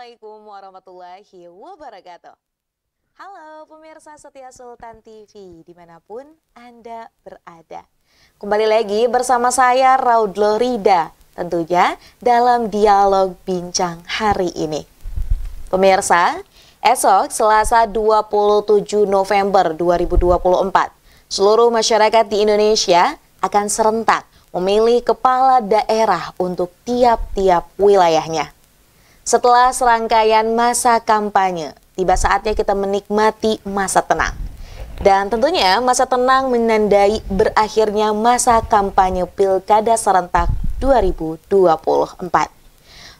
Assalamualaikum warahmatullahi wabarakatuh. Halo pemirsa setia Sultan TV dimanapun Anda berada. Kembali lagi bersama saya Raudlo Rida, tentunya dalam dialog bincang hari ini. Pemirsa, esok Selasa 27 November 2024, seluruh masyarakat di Indonesia akan serentak memilih kepala daerah untuk tiap-tiap wilayahnya. Setelah serangkaian masa kampanye, tiba saatnya kita menikmati masa tenang. Dan tentunya masa tenang menandai berakhirnya masa kampanye Pilkada Serentak 2024.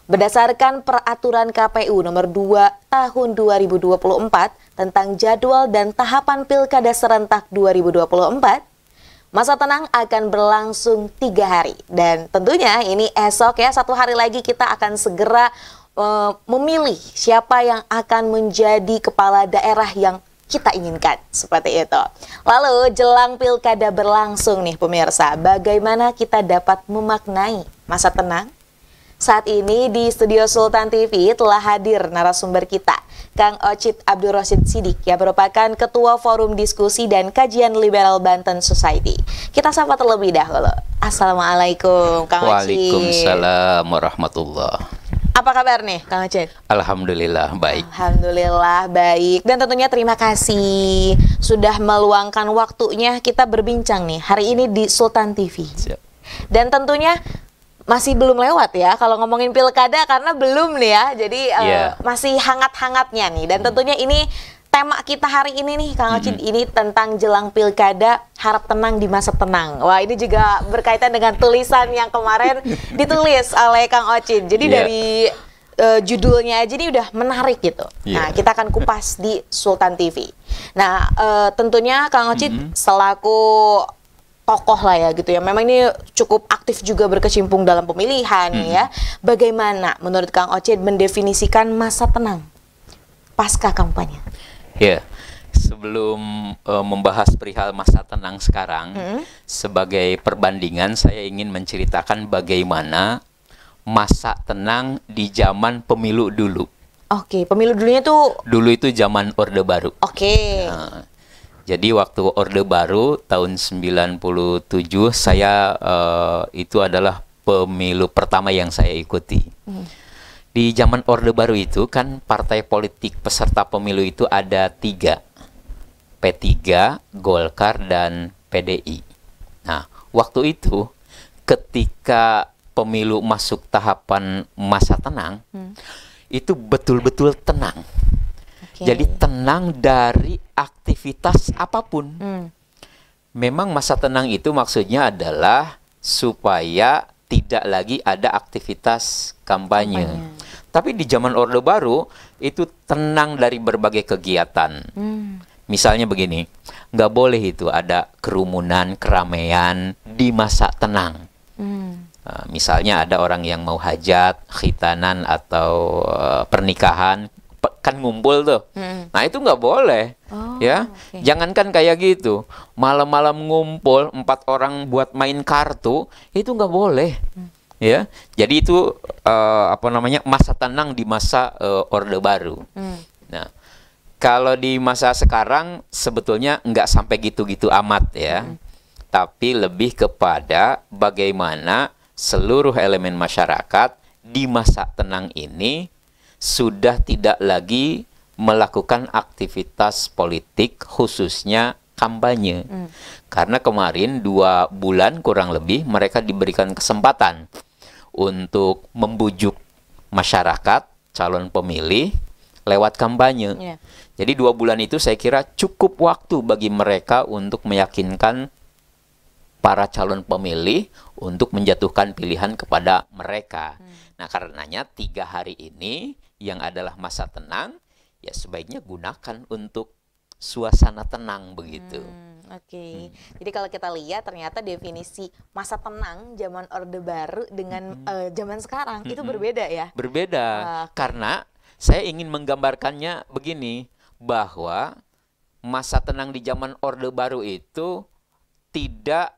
Berdasarkan peraturan KPU nomor 2 tahun 2024 tentang jadwal dan tahapan Pilkada Serentak 2024, masa tenang akan berlangsung 3 hari. Dan tentunya ini esok ya, 1 hari lagi kita akan segera memilih siapa yang akan menjadi kepala daerah yang kita inginkan, seperti itu. Lalu jelang pilkada berlangsung nih pemirsa, bagaimana kita dapat memaknai masa tenang? Saat ini di studio Sultan TV telah hadir narasumber kita, Kang Ocit Abdul Rosyid Sidik, yang merupakan Ketua Forum Diskusi dan Kajian Liberal Banten Society. Kita sapa terlebih dahulu. Assalamualaikum Kang Ocit. Waalaikumsalam warahmatullahi. Apa kabar nih Kang Ocit? Alhamdulillah baik. Alhamdulillah baik. Dan tentunya terima kasih sudah meluangkan waktunya kita berbincang nih hari ini di Sultan TV. Siap. Dan tentunya masih belum lewat ya kalau ngomongin pilkada karena belum nih ya. Jadi masih hangat-hangatnya nih. Dan tentunya ini tema kita hari ini nih Kang Ocit, ini tentang jelang pilkada, harap tenang di masa tenang. Wah, ini juga berkaitan dengan tulisan yang kemarin ditulis oleh Kang Ocit. Jadi dari judulnya aja ini udah menarik gitu. Nah, kita akan kupas di Sultan TV. Nah, tentunya Kang Ocit selaku tokoh lah ya gitu ya. Memang ini cukup aktif juga berkecimpung dalam pemilihan ya. Bagaimana menurut Kang Ocit mendefinisikan masa tenang pasca kampanye? Ya, sebelum membahas perihal masa tenang sekarang, sebagai perbandingan saya ingin menceritakan bagaimana masa tenang di zaman pemilu dulu. Oke, pemilu dulunya tuh? Dulu itu zaman Orde Baru. Oke. Nah, jadi waktu Orde Baru tahun 97 saya itu adalah pemilu pertama yang saya ikuti. Di zaman Orde Baru itu kan partai politik peserta pemilu itu ada 3. P3, Golkar, dan PDI. Nah, waktu itu ketika pemilu masuk tahapan masa tenang, itu betul-betul tenang. Jadi tenang dari aktivitas apapun. Memang masa tenang itu maksudnya adalah supaya tidak lagi ada aktivitas kampanye. Tapi di zaman Orde Baru itu tenang dari berbagai kegiatan. Misalnya begini, nggak boleh itu ada kerumunan, keramaian di masa tenang. Misalnya ada orang yang mau hajat, khitanan atau pernikahan, kan ngumpul tuh. Nah itu nggak boleh, ya. Jangankan kayak gitu, malam-malam ngumpul 4 orang buat main kartu, itu nggak boleh. Ya, jadi itu masa tenang di masa Orde Baru. Nah, kalau di masa sekarang sebetulnya nggak sampai gitu-gitu amat ya, tapi lebih kepada bagaimana seluruh elemen masyarakat di masa tenang ini sudah tidak lagi melakukan aktivitas politik khususnya kampanye. Karena kemarin 2 bulan kurang lebih mereka diberikan kesempatan untuk membujuk masyarakat, calon pemilih lewat kampanye. Jadi 2 bulan itu saya kira cukup waktu bagi mereka untuk meyakinkan para calon pemilih untuk menjatuhkan pilihan kepada mereka. Nah, karenanya 3 hari ini yang adalah masa tenang, ya sebaiknya gunakan untuk suasana tenang begitu. Jadi kalau kita lihat ternyata definisi masa tenang zaman Orde Baru dengan zaman sekarang itu berbeda ya? Berbeda, karena saya ingin menggambarkannya begini, bahwa masa tenang di zaman Orde Baru itu tidak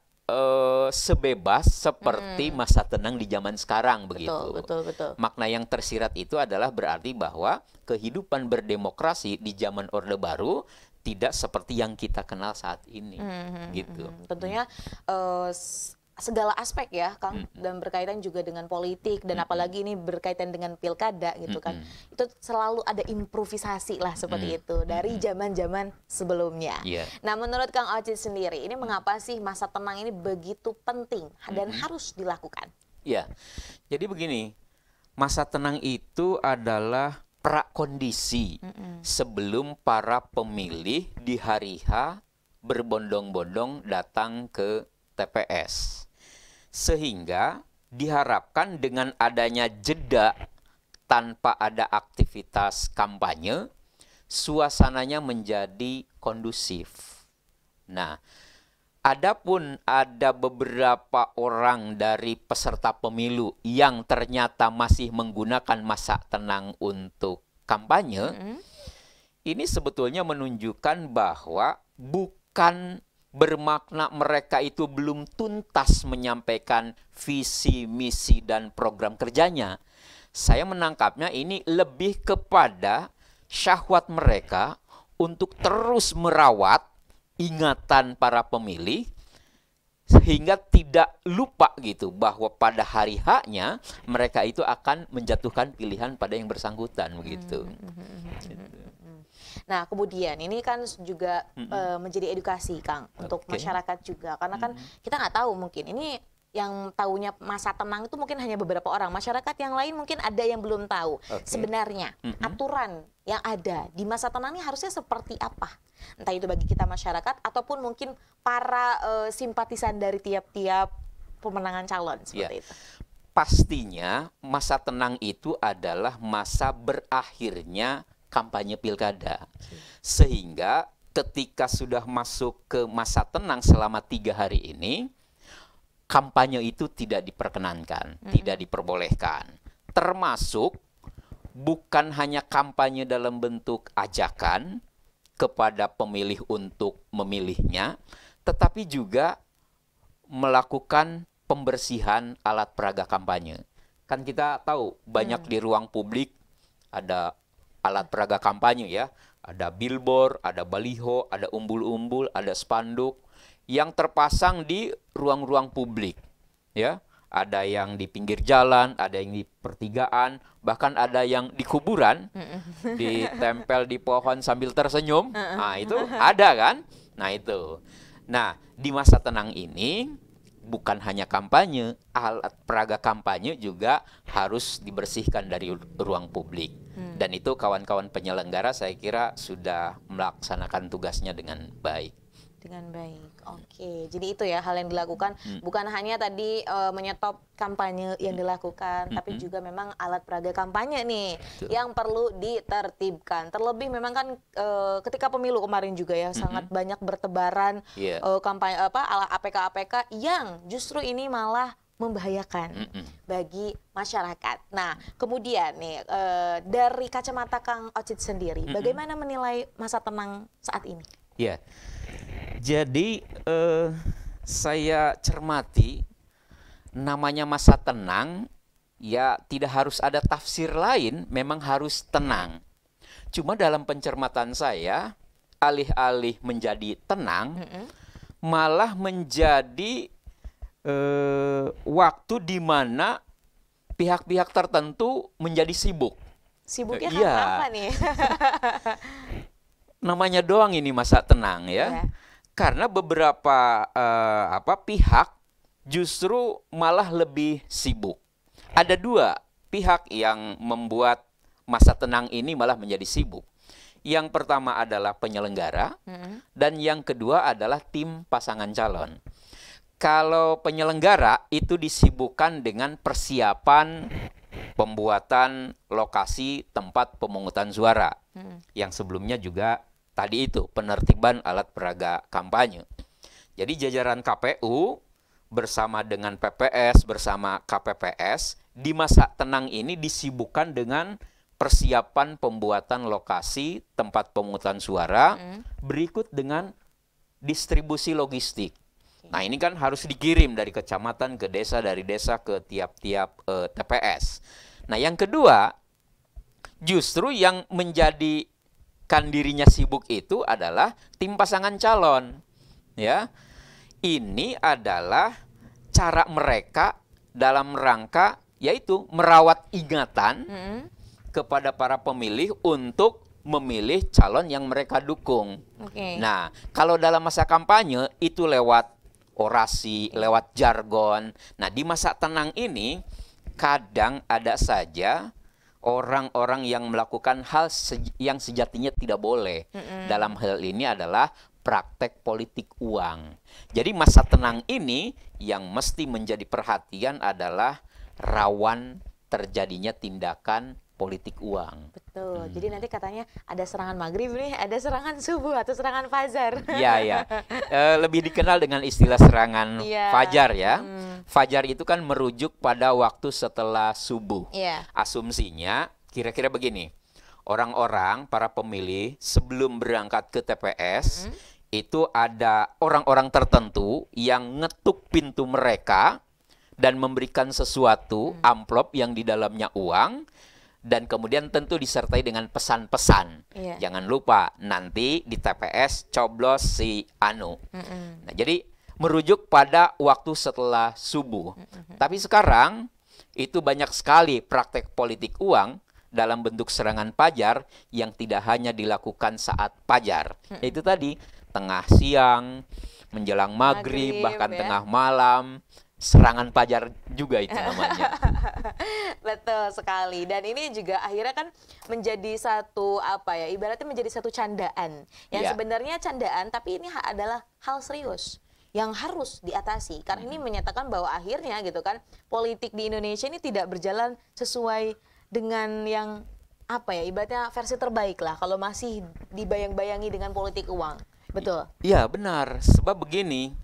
sebebas seperti masa tenang di zaman sekarang begitu. Betul. Makna yang tersirat itu adalah berarti bahwa kehidupan berdemokrasi di zaman Orde Baru tidak seperti yang kita kenal saat ini, gitu. Tentunya segala aspek ya, Kang, dan berkaitan juga dengan politik dan apalagi ini berkaitan dengan pilkada gitu kan. Itu selalu ada improvisasi lah seperti itu dari zaman-zaman sebelumnya. Nah, menurut Kang Ocit sendiri, ini mengapa sih masa tenang ini begitu penting dan harus dilakukan? Ya, jadi begini, masa tenang itu adalah prakondisi sebelum para pemilih di hari H berbondong-bondong datang ke TPS. Sehingga diharapkan dengan adanya jeda tanpa ada aktivitas kampanye, suasananya menjadi kondusif. Nah, adapun ada beberapa orang dari peserta pemilu yang ternyata masih menggunakan masa tenang untuk kampanye, ini sebetulnya menunjukkan bahwa bukan bermakna mereka itu belum tuntas menyampaikan visi, misi, dan program kerjanya. Saya menangkapnya ini lebih kepada syahwat mereka untuk terus merawat ingatan para pemilih, sehingga tidak lupa gitu bahwa pada hari H-nya mereka itu akan menjatuhkan pilihan pada yang bersangkutan begitu. Nah, kemudian ini kan juga menjadi edukasi, Kang, untuk masyarakat juga. Karena kan kita nggak tahu, mungkin ini yang tahunya masa tenang itu mungkin hanya beberapa orang. Masyarakat yang lain mungkin ada yang belum tahu. Sebenarnya aturan yang ada di masa tenang ini harusnya seperti apa? Entah itu bagi kita masyarakat ataupun mungkin para simpatisan dari tiap-tiap pemenangan calon seperti itu. Pastinya masa tenang itu adalah masa berakhirnya kampanye pilkada. Sehingga ketika sudah masuk ke masa tenang selama 3 hari ini, kampanye itu tidak diperkenankan, tidak diperbolehkan. Termasuk bukan hanya kampanye dalam bentuk ajakan kepada pemilih untuk memilihnya, tetapi juga melakukan pembersihan alat peraga kampanye. Kan kita tahu banyak di ruang publik ada alat peraga kampanye ya, ada billboard, ada baliho, ada umbul-umbul, ada spanduk yang terpasang di ruang-ruang publik, ya. Ada yang di pinggir jalan, ada yang di pertigaan, bahkan ada yang di kuburan, ditempel di pohon sambil tersenyum. Nah, itu ada kan? Nah, itu. Nah, di masa tenang ini bukan hanya kampanye, alat peraga kampanye juga harus dibersihkan dari ruang publik. Dan itu kawan-kawan penyelenggara saya kira sudah melaksanakan tugasnya dengan baik. Dengan baik, oke. Jadi itu ya hal yang dilakukan, bukan hanya tadi menyetop kampanye yang dilakukan, tapi juga memang alat peraga kampanye nih yang perlu ditertibkan. Terlebih memang kan ketika pemilu kemarin juga ya sangat banyak bertebaran kampanye APK-APK yang justru ini malah membahayakan bagi masyarakat. Nah, kemudian nih dari kacamata Kang Ocit sendiri, bagaimana menilai masa tenang saat ini? Ya, jadi saya cermati namanya masa tenang ya tidak harus ada tafsir lain, memang harus tenang. Cuma dalam pencermatan saya, alih-alih menjadi tenang, malah menjadi waktu di mana pihak-pihak tertentu menjadi sibuk. Sibuknya karena apa nih? Namanya doang ini masa tenang ya. Karena beberapa pihak justru malah lebih sibuk. Ada 2 pihak yang membuat masa tenang ini malah menjadi sibuk. Yang pertama adalah penyelenggara dan yang kedua adalah tim pasangan calon. Kalau penyelenggara itu disibukkan dengan persiapan pembuatan lokasi tempat pemungutan suara. Yang sebelumnya juga tadi itu penertiban alat peraga kampanye. Jadi jajaran KPU bersama dengan PPS, bersama KPPS di masa tenang ini disibukkan dengan persiapan pembuatan lokasi tempat pemungutan suara berikut dengan distribusi logistik. Nah, ini kan harus dikirim dari kecamatan ke desa, dari desa ke tiap-tiap TPS. Nah, yang kedua, justru yang menjadikan dirinya sibuk itu adalah tim pasangan calon. Ya, ini adalah cara mereka dalam rangka yaitu merawat ingatan kepada para pemilih untuk memilih calon yang mereka dukung. Nah, kalau dalam masa kampanye itu lewat orasi, lewat jargon. Nah, di masa tenang ini kadang ada saja orang-orang yang melakukan hal yang sejatinya tidak boleh. Dalam hal ini adalah praktek politik uang. Jadi masa tenang ini yang mesti menjadi perhatian adalah rawan terjadinya tindakan politik uang. Betul. Jadi nanti katanya ada serangan maghrib nih, ada serangan subuh atau serangan fajar. Iya, ya. Lebih dikenal dengan istilah serangan fajar ya. Fajar itu kan merujuk pada waktu setelah subuh. Asumsinya kira-kira begini. Orang-orang, para pemilih sebelum berangkat ke TPS, itu ada orang-orang tertentu yang ngetuk pintu mereka dan memberikan sesuatu, amplop yang di dalamnya uang, dan kemudian tentu disertai dengan pesan-pesan. Jangan lupa nanti di TPS coblos si anu. Nah, jadi merujuk pada waktu setelah subuh. Tapi sekarang itu banyak sekali praktek politik uang dalam bentuk serangan fajar yang tidak hanya dilakukan saat fajar. Itu tadi tengah siang, menjelang maghrib, bahkan tengah malam. Serangan fajar juga itu namanya. Betul sekali. Dan ini juga akhirnya kan menjadi satu ibaratnya menjadi satu candaan. Yang sebenarnya candaan, tapi ini adalah hal serius yang harus diatasi. Karena ini menyatakan bahwa akhirnya gitu kan, politik di Indonesia ini tidak berjalan sesuai dengan yang ibaratnya versi terbaik lah. Kalau masih dibayang-bayangi dengan politik uang. Betul? Iya, benar. Sebab begini,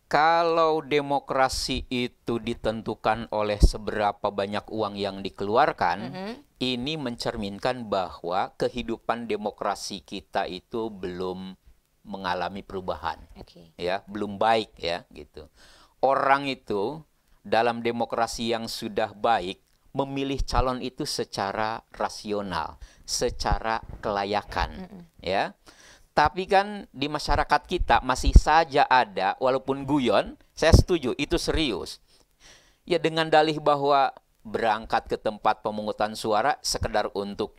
kalau demokrasi itu ditentukan oleh seberapa banyak uang yang dikeluarkan, ini mencerminkan bahwa kehidupan demokrasi kita itu belum mengalami perubahan. Ya, belum baik ya, gitu. Orang itu dalam demokrasi yang sudah baik memilih calon itu secara rasional, secara kelayakan, ya. Tapi kan di masyarakat kita masih saja ada, walaupun guyon, saya setuju, itu serius. Ya, dengan dalih bahwa berangkat ke tempat pemungutan suara sekedar untuk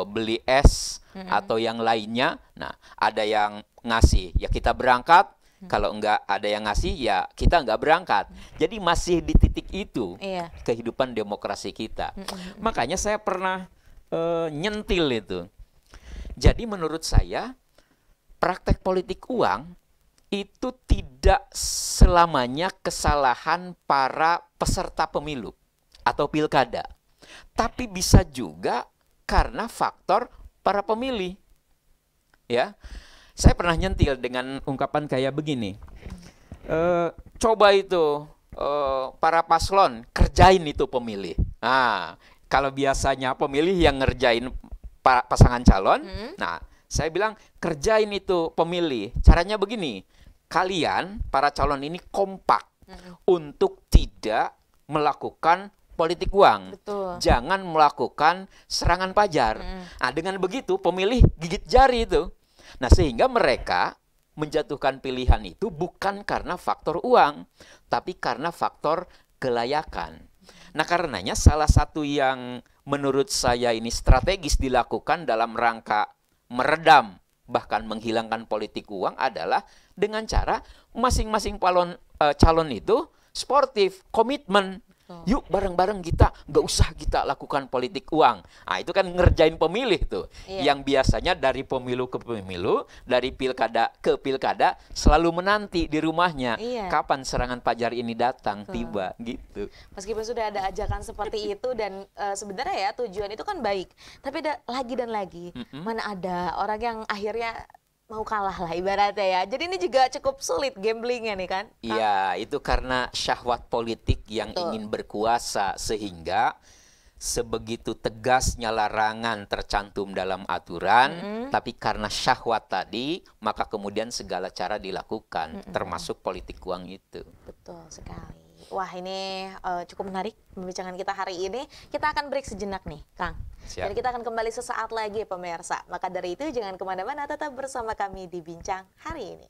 beli es atau yang lainnya. Nah, ada yang ngasih, ya kita berangkat. Kalau enggak ada yang ngasih, ya kita enggak berangkat. Jadi masih di titik itu kehidupan demokrasi kita. Makanya saya pernah nyentil itu. Jadi menurut saya, praktek politik uang itu tidak selamanya kesalahan para peserta pemilu atau pilkada. Tapi bisa juga karena faktor para pemilih. Ya, saya pernah nyentil dengan ungkapan kayak begini. Coba itu para paslon kerjain itu pemilih. Nah, kalau biasanya pemilih yang ngerjain pasangan calon, nah saya bilang kerjain itu pemilih. Caranya begini, kalian para calon ini kompak untuk tidak melakukan politik uang. Jangan melakukan serangan fajar. Nah, dengan begitu pemilih gigit jari itu. Nah, sehingga mereka menjatuhkan pilihan itu bukan karena faktor uang, tapi karena faktor kelayakan. Nah, karenanya salah satu yang menurut saya ini strategis dilakukan dalam rangka meredam bahkan menghilangkan politik uang adalah dengan cara masing-masing calon itu sportif, komitmen. Yuk bareng-bareng kita, nggak usah kita lakukan politik uang. Nah, itu kan ngerjain pemilih tuh. Yang biasanya dari pemilu ke pemilu, dari pilkada ke pilkada, selalu menanti di rumahnya. Kapan serangan fajar ini datang, tiba, gitu. Meskipun sudah ada ajakan seperti itu dan sebenarnya ya tujuan itu kan baik. Tapi ada lagi dan lagi. Mana ada orang yang akhirnya mau kalah lah ibaratnya ya. Jadi ini juga cukup sulit gamblingnya nih kan. Iya, itu karena syahwat politik yang ingin berkuasa sehingga sebegitu tegasnya larangan tercantum dalam aturan, tapi karena syahwat tadi, maka kemudian segala cara dilakukan, termasuk politik uang itu. Betul sekali. Wah, ini cukup menarik pembincangan kita hari ini. Kita akan break sejenak nih, Kang. Siap. Dan kita akan kembali sesaat lagi, pemirsa. Maka dari itu jangan kemana-mana, tetap bersama kami di Bincang hari ini.